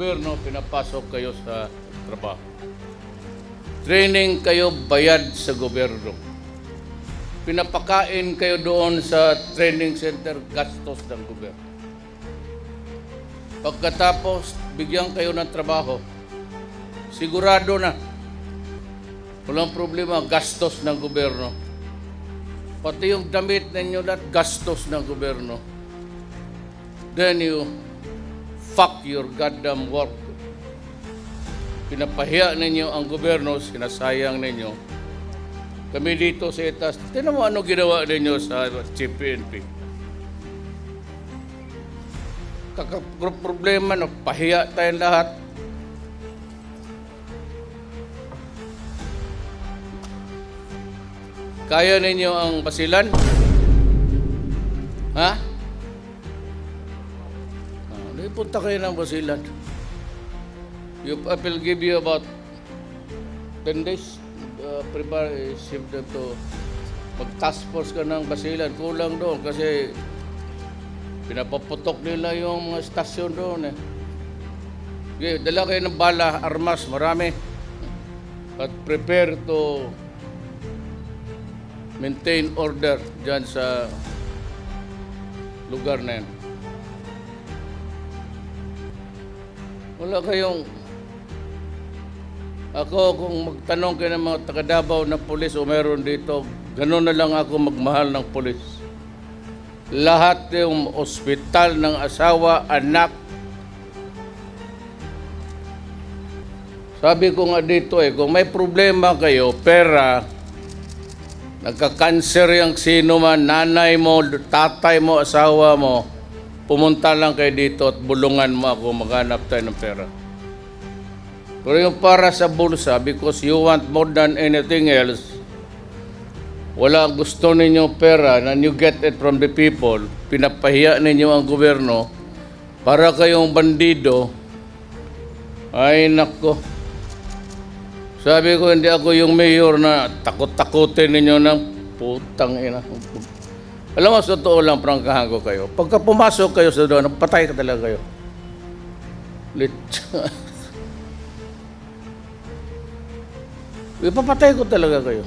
Gobyerno, pinapasok kayo sa trabaho. Training kayo bayad sa gobyerno. Pinapakain kayo doon sa training center, gastos ng gobyerno. Pagkatapos, bigyan kayo ng trabaho, sigurado na, walang problema, gastos ng gobyerno. Pati yung damit ninyo lahat, gastos ng gobyerno. Then you fuck your goddamn work. Pinapahiya ninyo ang gobyerno, sinasayang ninyo. Kami dito sa itas, tingnan mo ano ginawa ninyo sa CPNP. Problema, pahiya tayong lahat. Kaya ninyo ang basilan? Ha? Punta kayo ng basilan. I will give you about 10 days. Prepare, shift them to mag-task force ka ng basilan. Kulang doon kasi pinapaputok nila yung mga stasyon doon. Okay, dala kayo ng bala, armas, marami. At prepare to maintain order dyan sa lugar na yan. Wala kayong... Ako, kung magtanong kayo ng mga taga-Davao na pulis o meron dito, gano'n na lang ako magmahal ng pulis. Lahat yung ospital ng asawa, anak. Sabi ko nga dito kung may problema kayo, pera, nagka-cancer yung sino man, nanay mo, tatay mo, asawa mo, pumunta lang kayo dito at bulungan mo ako, maghanap tayo ng pera. Pero yung para sa bulsa, because you want more than anything else, wala gusto ninyo pera, and you get it from the people, pinapahiya ninyo ang gobyerno, para kayong bandido, ay nako. Sabi ko, hindi ako yung mayor na takot-takutin ninyo ng putang ina. Alam mo, sa totoo lang, prangkahan ko kayo. Pagka pumasok kayo sa doon, patay ka talaga kayo. Ipapatay ko talaga kayo.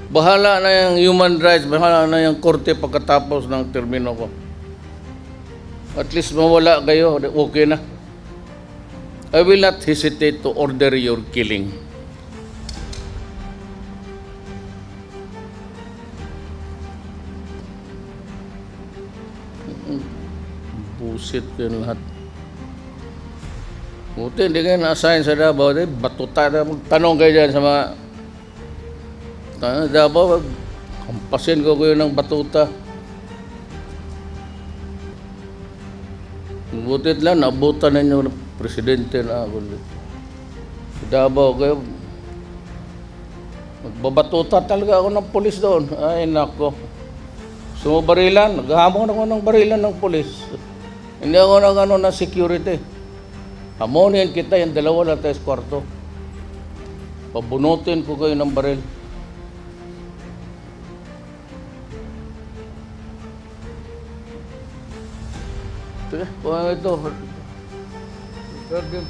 Bahala na yung human rights, bahala na yung korte pagkatapos ng termino ko. At least mawala kayo, okay na. I will not hesitate to order your killing. Busit yun lahat. Buti, hindi kayo na-assign sa Davao. Batuta na. Tanong kayo dyan sa mga Davao. Kampasin ko kayo ng batuta. Butit lang, naabutan ninyo ng presidente na ako. Sa Davao kayo. Magbabatuta talaga ako ng polis doon. Ay, nako. Sumabarilan. Naghahamon ako ng barilan ng polis. Hindi ako ng security. Hamonin kita yung 2 kwarto. Pabunutin ko kayo ng baril. Ito. Regarding